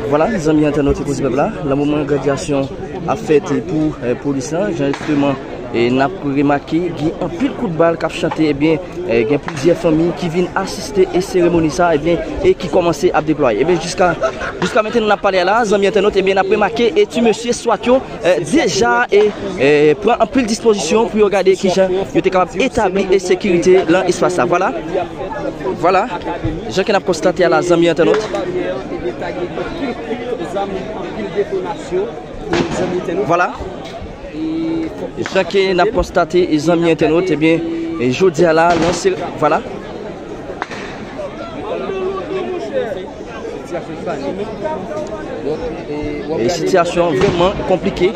Voilà, les amis internautes et là, le moment de graduation a fait pour police, justement, et n'a remarqué qu'il y a un pile coup de balle qui a chanté, et bien, il y a plusieurs familles qui viennent assister à cérémonie ça, et bien, et qui commencent à déployer. Et bien, jusqu'à maintenant, on a parlé là, les amis internautes, et bien, on a remarqué, et tu, monsieur Swatio, déjà, prend un peu de disposition pour regarder qui est capable d'établir la sécurité dans l'espace. Voilà. Voilà. Je qui a constaté à la amis internautes. Voilà. Je qui a constaté les amis internautes, et bien, et je dis à la voilà. Et situation vraiment compliquée.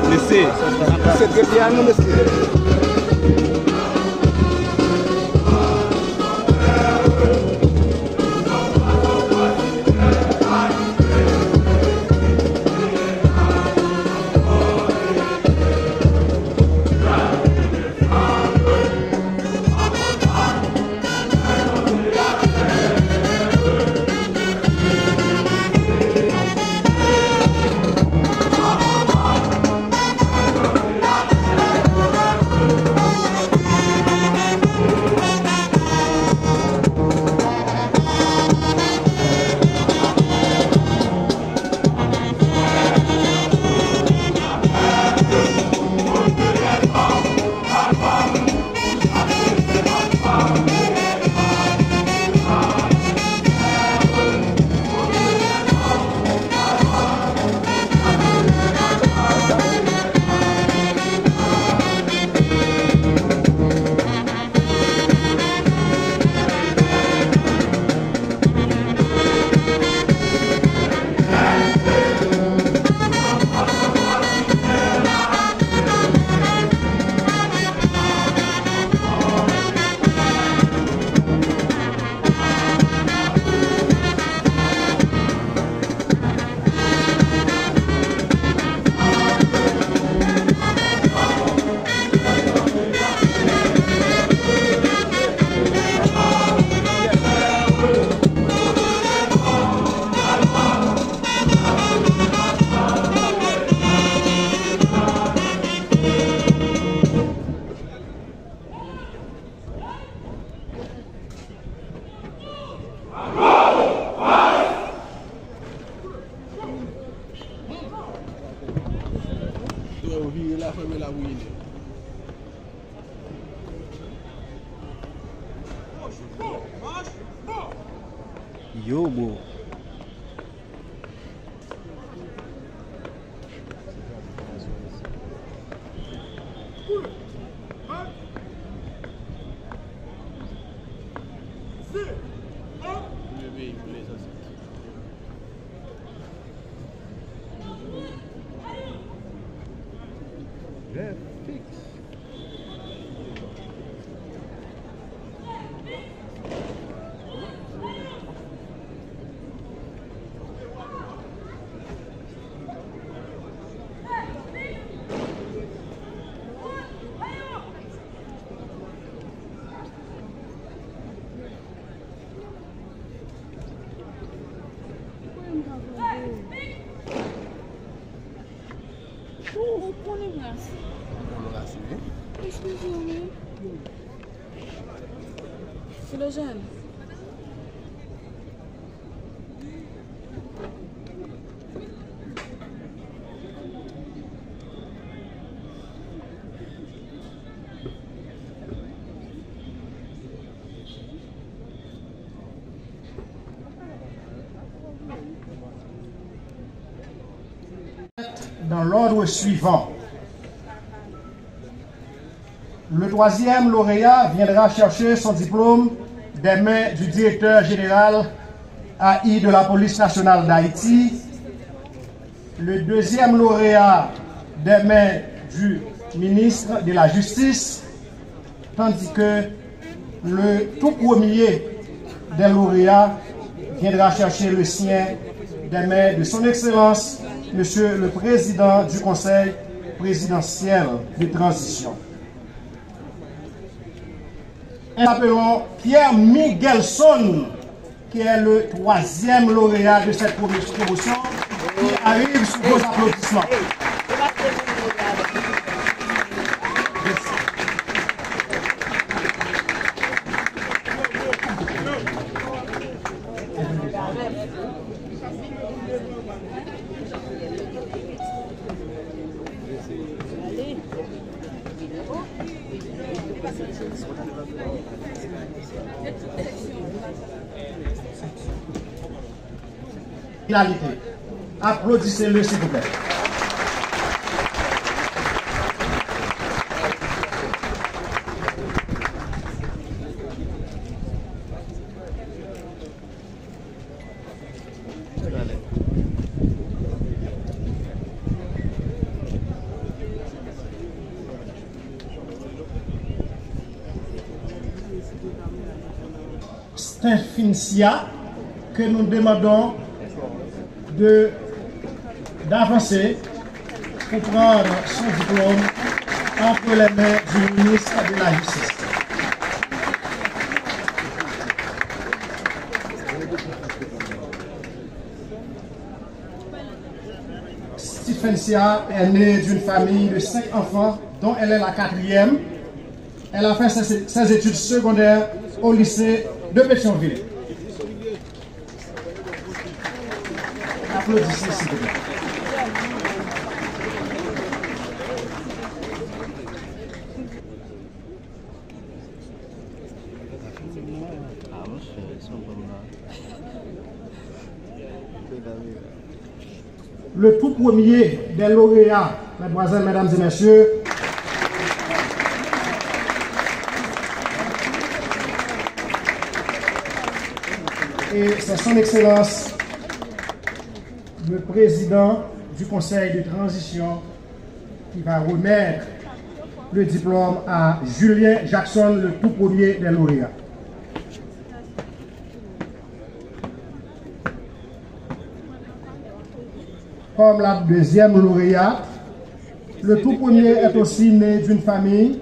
Laissez. C'est très bien, nous laissez. Yo, bro. C'est le jeune. Dans l'ordre suivant. Le troisième lauréat viendra chercher son diplôme des mains du directeur général AI de la police nationale d'Haïti. Le deuxième lauréat des mains du ministre de la Justice, tandis que le tout premier des lauréats viendra chercher le sien des mains de son Excellence, Monsieur le Président du Conseil présidentiel de transition. Nous appelons Pierre Miguelson, qui est le troisième lauréat de cette première promotion, qui arrive sous vos applaudissements. Finalité. Applaudissez-le s'il vous plaît. Stephensia, que nous demandons d'avancer pour prendre son diplôme entre les mains du ministre de la Justice. Stephensia est née d'une famille de 5 enfants dont elle est la 4e. Elle a fait ses études secondaires au lycée de Pétionville. Applaudissez s'il vous plaît. Le tout premier des lauréats, mesdemoiselles, mesdames et messieurs, et c'est son Excellence le Président du Conseil de transition qui va remettre le diplôme à Julien Jackson, le tout premier des lauréats. Comme la deuxième lauréate, le tout premier est aussi né d'une famille,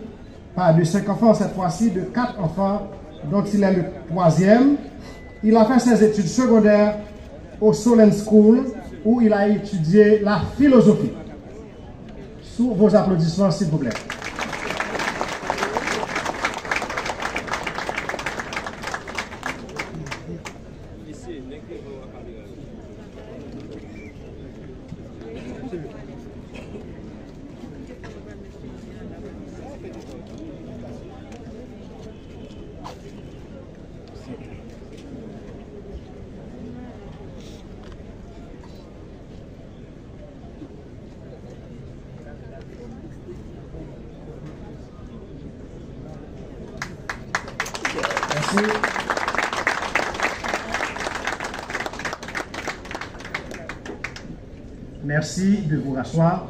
pas de 5 enfants cette fois-ci, de 4 enfants, dont il est le 3e. Il a fait ses études secondaires au Solent School, où il a étudié la philosophie. Sous vos applaudissements, s'il vous plaît. Merci. Merci de vous rasseoir.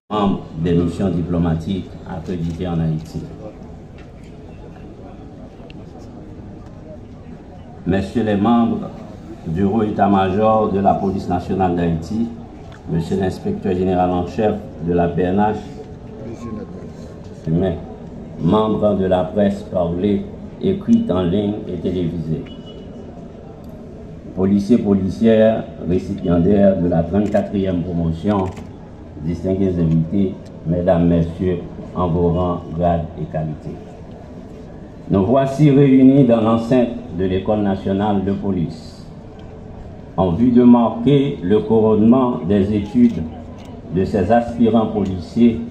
Membre des missions diplomatiques accréditées en Haïti. Messieurs les membres du haut état-major de la police nationale d'Haïti, monsieur l'inspecteur général en chef de la PNH, membres de la presse parlée, écrite en ligne et télévisée, policiers, policières, récipiendaires de la 34e promotion, distingués invités, mesdames, messieurs, en vos rangs, grades et qualités. Nous voici réunis dans l'enceinte de l'École nationale de police en vue de marquer le couronnement des études de ces aspirants policiers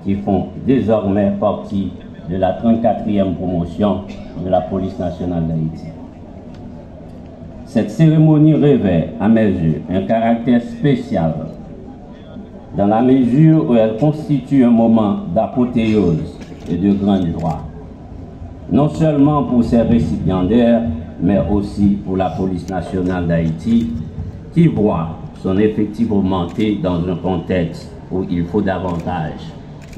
qui font désormais partie de la 34e promotion de la police nationale d'Haïti. Cette cérémonie revêt, à mes yeux, un caractère spécial dans la mesure où elle constitue un moment d'apothéose et de grande joie, non seulement pour ces récipiendaires, mais aussi pour la police nationale d'Haïti, qui voit son effectif augmenter dans un contexte où il faut davantage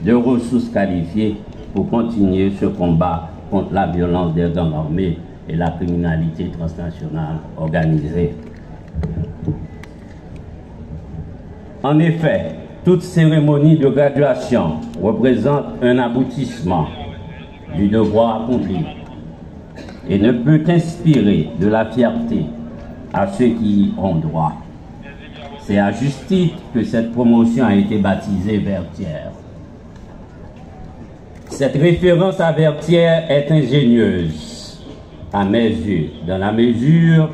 de ressources qualifiées pour continuer ce combat contre la violence des gangs armés et la criminalité transnationale organisée. En effet, toute cérémonie de graduation représente un aboutissement du devoir accompli et ne peut qu'inspirer de la fierté à ceux qui y ont droit. C'est à juste titre que cette promotion a été baptisée Vertière. Cette référence à Vertière est ingénieuse, à mes yeux, dans la mesure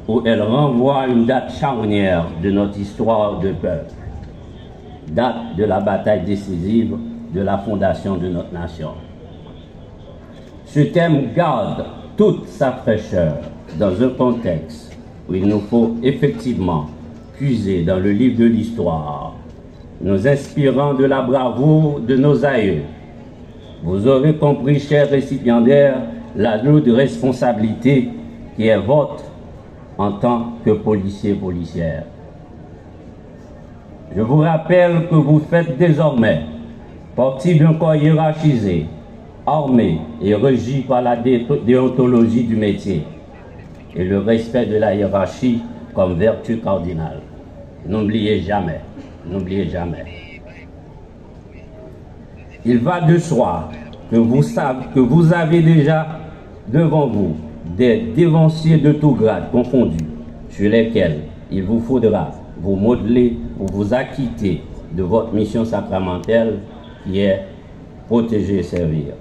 où elle renvoie à une date charnière de notre histoire de peuple, date de la bataille décisive de la fondation de notre nation. Ce thème garde toute sa fraîcheur dans un contexte où il nous faut effectivement puiser dans le livre de l'histoire, nous inspirant de la bravoure de nos aïeux. Vous aurez compris, chers récipiendaires, la lourde responsabilité qui est votre en tant que policiers et policières. Je vous rappelle que vous faites désormais partie d'un corps hiérarchisé, armé et régi par la déontologie du métier et le respect de la hiérarchie comme vertu cardinale. N'oubliez jamais, n'oubliez jamais. Il va de soi que vous avez déjà devant vous des dévanciers de tout grade confondus, sur lesquels il vous faudra vous modeler pour vous acquitter de votre mission sacramentelle qui est protéger et servir.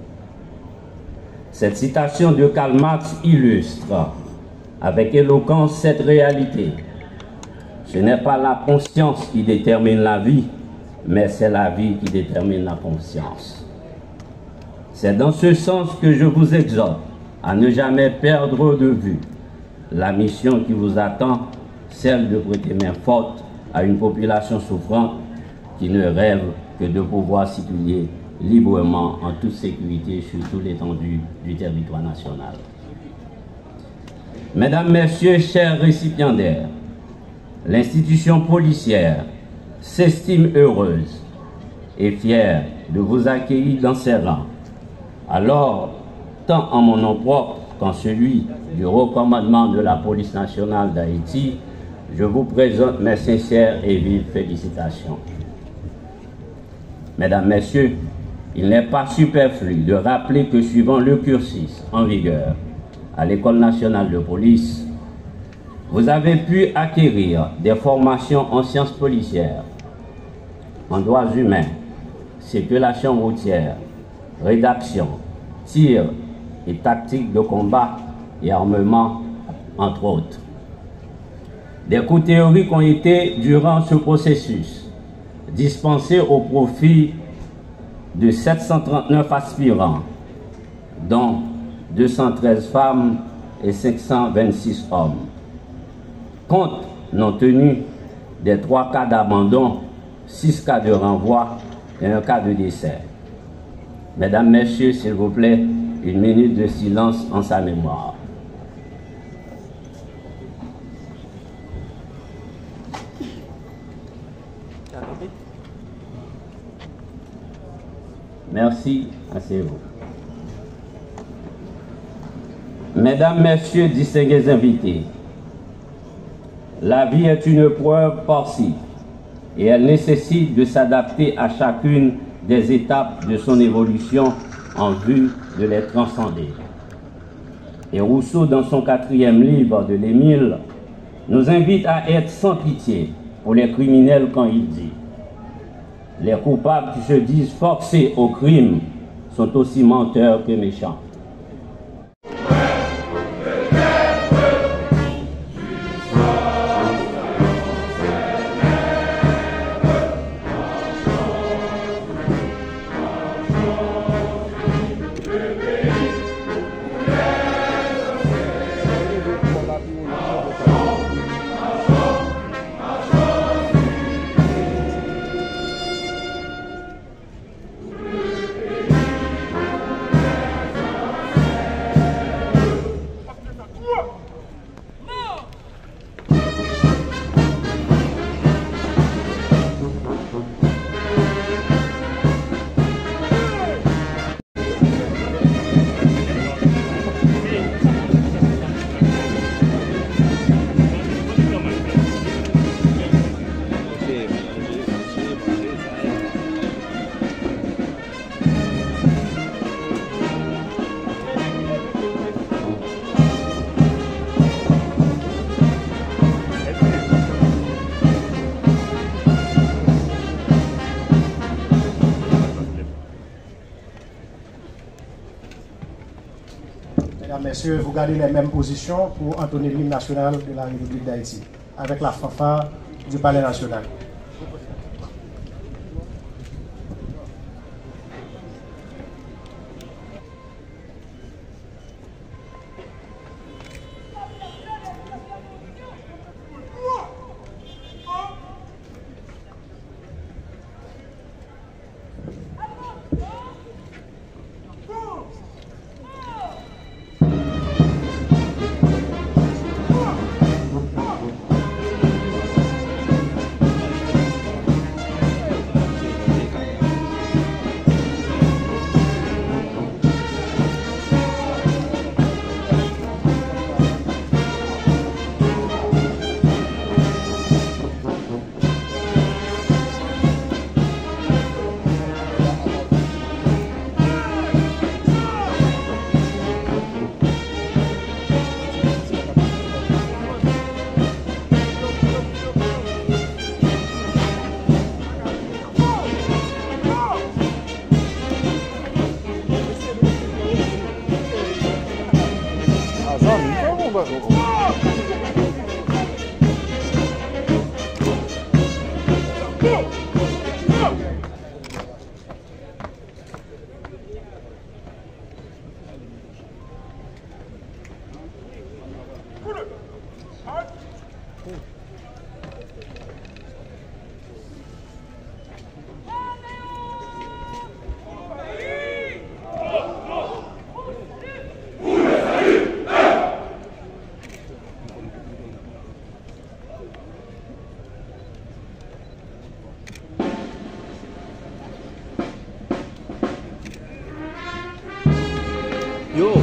Cette citation de Karl Marx illustre avec éloquence cette réalité. Ce n'est pas la conscience qui détermine la vie, mais c'est la vie qui détermine la conscience. C'est dans ce sens que je vous exhorte à ne jamais perdre de vue la mission qui vous attend, celle de prêter main forte à une population souffrante qui ne rêve que de pouvoir circuler librement en toute sécurité sur toute l'étendue du territoire national. Mesdames, Messieurs, chers récipiendaires, l'institution policière s'estime heureuse et fière de vous accueillir dans ses rangs. Alors, tant en mon nom propre qu'en celui du haut commandement de la police nationale d'Haïti, je vous présente mes sincères et vives félicitations. Mesdames, Messieurs, il n'est pas superflu de rappeler que suivant le cursus en vigueur à l'École nationale de police, vous avez pu acquérir des formations en sciences policières, en droits humains, circulation routière, rédaction, tir et tactique de combat et armement, entre autres. Des cours théoriques ont été, durant ce processus, dispensés au profit de 739 aspirants, dont 213 femmes et 526 hommes. Compte non tenu des 3 cas d'abandon, 6 cas de renvoi et 1 cas de décès. Mesdames, Messieurs, s'il vous plaît, une minute de silence en sa mémoire. Merci, asseyez-vous. Mesdames, Messieurs, distingués invités, la vie est une épreuve par-ci et elle nécessite de s'adapter à chacune des étapes de son évolution en vue de les transcender. Et Rousseau, dans son 4e livre de l'Émile, nous invite à être sans pitié pour les criminels quand il dit: les coupables qui se disent forcés au crime sont aussi menteurs que méchants. Messieurs, vous gardez les mêmes positions pour entonner l'hymne national de la République d'Haïti, avec la fanfare du Palais national. Yo!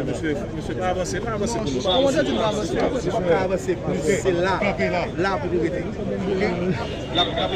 Monsieur, pas avancer, pas avancer. Comment ça, tu vas avancer? Pas avancer, c'est là. Là, pour nous rester. Là, pour là.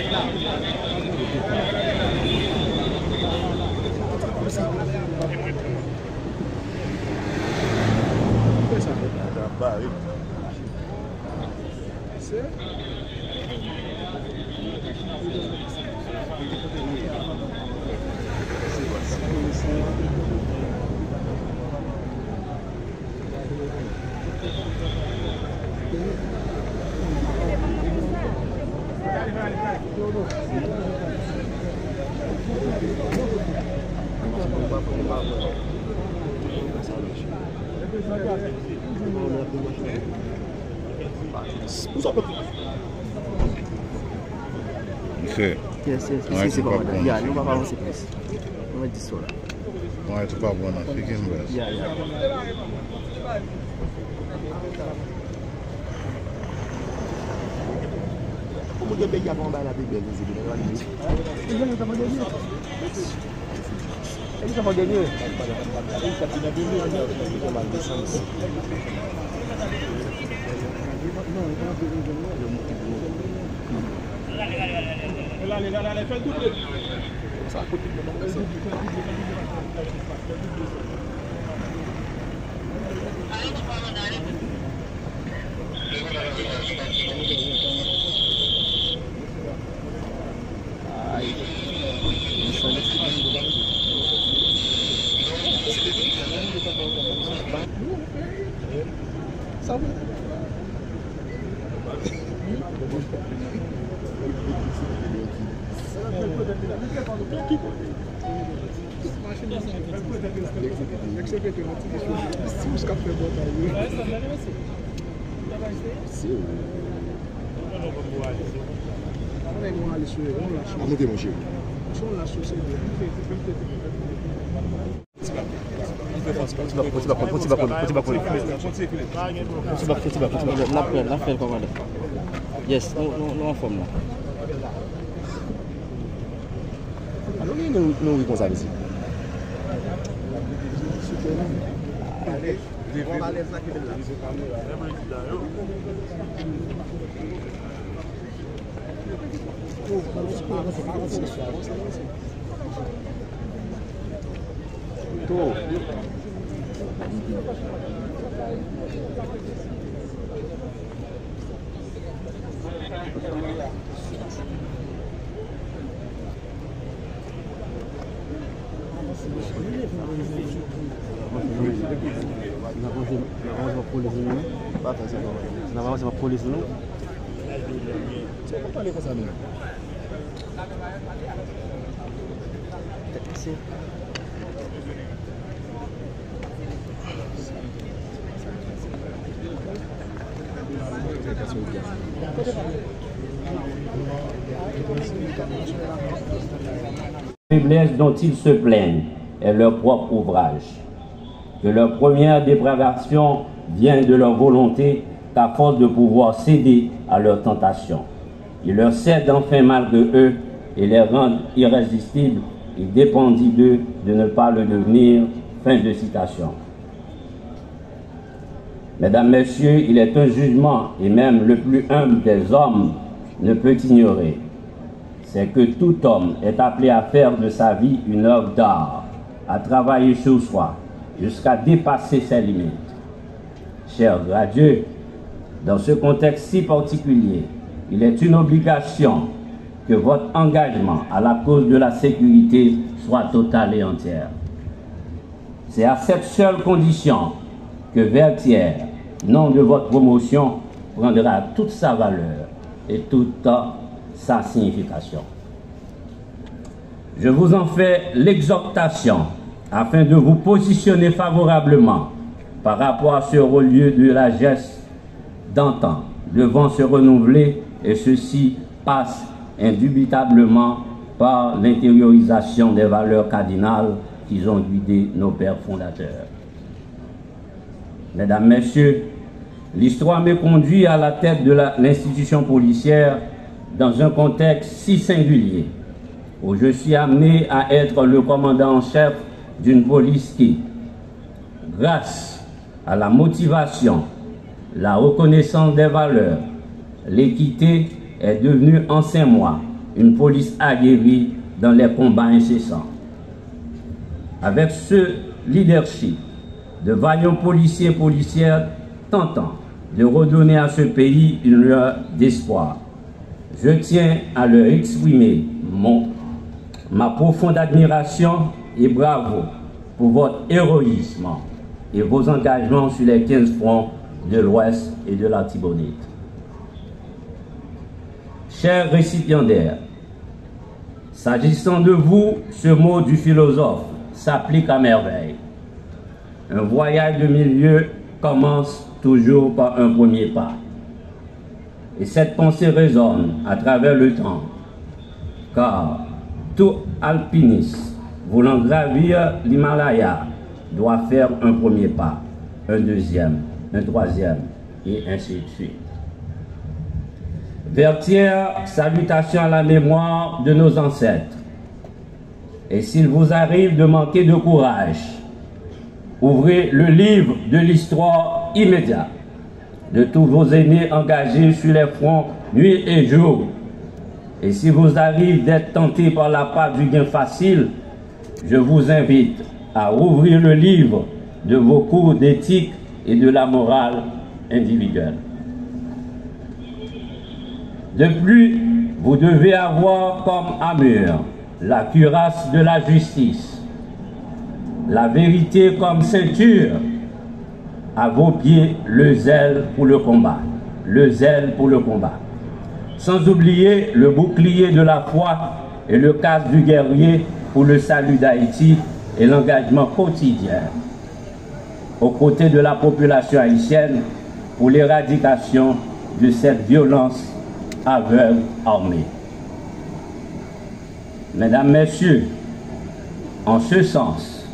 Okay. Yes, Ouais, c'est pas pas bon. mal. Yeah, nous va pas avancer plus. On va dire ça là. Ouais, tu pas bon, Africain West. Yeah. Comment tu peux avant la Bible Montez mon chéri. Yes, nous en forme là. Alors, nous responsable ici. On va laisser ça qui est là. La faiblesse dont ils se plaignent est leur propre ouvrage. Que leur première dépravation vient de leur volonté, qu'à force de pouvoir céder à leur tentation. Ils leur cèdent enfin malgré eux et les rendent irrésistibles. Il dépendit d'eux de ne pas le devenir. Fin de citation. Mesdames, Messieurs, il est un jugement, et même le plus humble des hommes ne peut ignorer. C'est que tout homme est appelé à faire de sa vie une œuvre d'art, à travailler sur soi, jusqu'à dépasser ses limites. Chers Dieu, dans ce contexte si particulier, il est une obligation que votre engagement à la cause de la sécurité soit total et entier. C'est à cette seule condition que Vertières, nom de votre promotion, prendra toute sa valeur et toute sa signification. Je vous en fais l'exhortation afin de vous positionner favorablement par rapport à ce relieu de la geste d'antan devant se renouveler, et ceci passe indubitablement par l'intériorisation des valeurs cardinales qui ont guidé nos pères fondateurs. Mesdames, Messieurs, l'histoire me conduit à la tête de l'institution policière dans un contexte si singulier, où je suis amené à être le commandant en chef d'une police qui, grâce à la motivation, la reconnaissance des valeurs, l'équité, est devenue en 5 mois une police aguerrie dans les combats incessants. Avec ce leadership, de vaillants policiers et policières tentant de redonner à ce pays une lueur d'espoir, je tiens à leur exprimer ma profonde admiration et bravo pour votre héroïsme et vos engagements sur les 15 fronts de l'Ouest et de la Tibonite. Chers récipiendaires, s'agissant de vous, ce mot du philosophe s'applique à merveille. Un voyage de milieu commence toujours par un premier pas. Et cette pensée résonne à travers le temps, car tout alpiniste voulant gravir l'Himalaya doit faire un premier pas, un deuxième, un troisième, et ainsi de suite. Vertières, salutations à la mémoire de nos ancêtres. Et s'il vous arrive de manquer de courage, ouvrez le livre de l'histoire immédiate de tous vos aînés engagés sur les fronts nuit et jour. Et si vous arrive d'être tenté par la part du gain facile, je vous invite à ouvrir le livre de vos cours d'éthique et de la morale individuelle. De plus, vous devez avoir comme armure la cuirasse de la justice, la vérité comme ceinture, à vos pieds le zèle pour le combat, le zèle pour le combat. Sans oublier le bouclier de la foi et le casque du guerrier pour le salut d'Haïti et l'engagement quotidien aux côtés de la population haïtienne pour l'éradication de cette violence aveugle armée. Mesdames, Messieurs, en ce sens,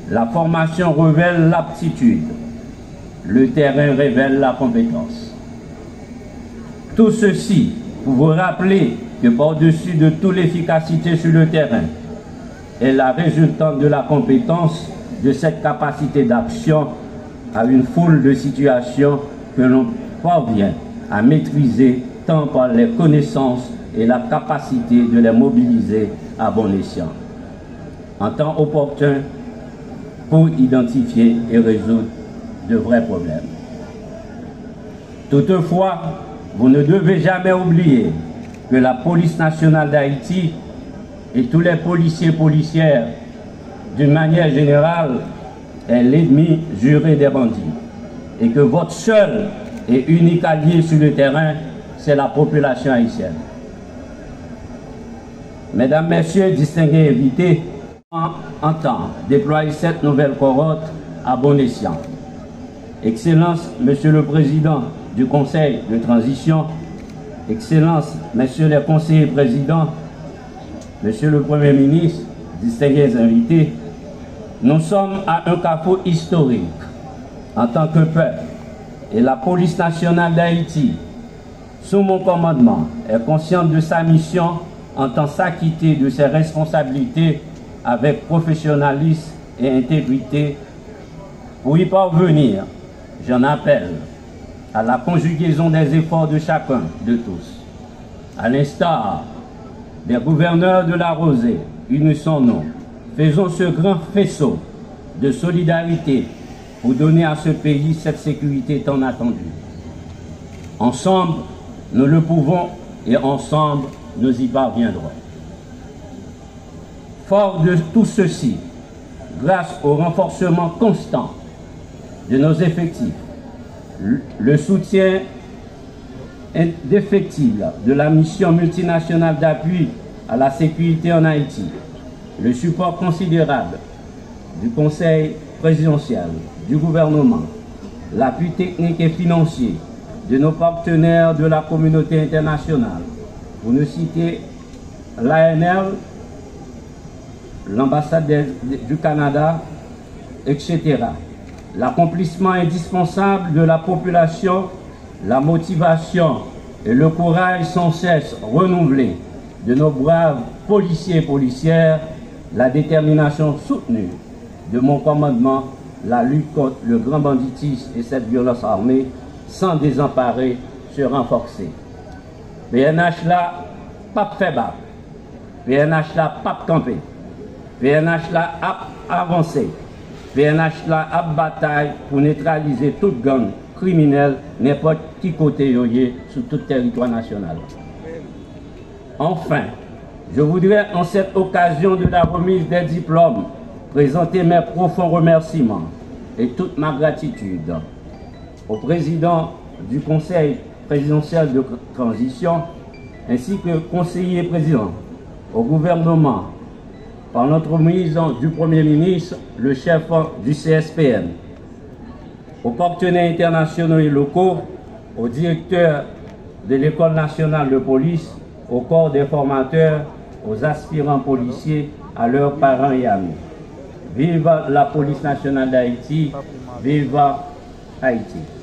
la formation révèle l'aptitude, le terrain révèle la compétence. Tout ceci pour vous rappeler que par-dessus de toute l'efficacité sur le terrain est la résultante de la compétence, de cette capacité d'action à une foule de situations que l'on parvient à maîtriser tant par les connaissances et la capacité de les mobiliser à bon escient, en temps opportun pour identifier et résoudre de vrais problèmes. Toutefois, vous ne devez jamais oublier que la police nationale d'Haïti et tous les policiers et policières, d'une manière générale, est l'ennemi juré des bandits et que votre seul et unique allié sur le terrain, c'est la population haïtienne. Mesdames, Messieurs, distingués invités, entend déployer cette nouvelle cohorte à bon escient. Excellence, Monsieur le Président du Conseil de transition, Excellence, Messieurs les conseillers présidents, Monsieur le Premier ministre, distingués invités, nous sommes à un carrefour historique en tant que peuple et la police nationale d'Haïti, sous mon commandement, est consciente de sa mission en tant s'acquitter de ses responsabilités avec professionnalisme et intégrité. Pour y parvenir, j'en appelle à la conjugaison des efforts de chacun, de tous. À l'instar des gouverneurs de la Rosée, unissons-nous, faisons ce grand faisceau de solidarité pour donner à ce pays cette sécurité tant attendue. Ensemble, nous le pouvons et ensemble, nous y parviendrons. Fort de tout ceci, grâce au renforcement constant de nos effectifs, le soutien indéfectible de la mission multinationale d'appui à la sécurité en Haïti, le support considérable du Conseil présidentiel, du gouvernement, l'appui technique et financier de nos partenaires de la communauté internationale, pour ne citer l'ANR, l'ambassade du Canada, etc. L'accomplissement indispensable de la population, la motivation et le courage sans cesse renouvelé de nos braves policiers et policières, la détermination soutenue de mon commandement, la lutte contre le grand banditisme et cette violence armée, sans désemparer, se renforcer. PNH là, pas fait bas. PNH là, pas camper. PNH là, a avancé. PNH là, a bataille pour neutraliser toute gang criminelle, n'importe qui côté yoye, sur tout territoire national. Enfin, je voudrais, en cette occasion de la remise des diplômes, présenter mes profonds remerciements et toute ma gratitude au président du Conseil présidentiel de transition, ainsi que conseiller président, au gouvernement, par l'entremise du Premier ministre, le chef du CSPN, aux partenaires internationaux et locaux, aux directeurs de l'École nationale de police, au corps des formateurs, aux aspirants policiers, à leurs parents et amis. Vive la police nationale d'Haïti, vive Haïti.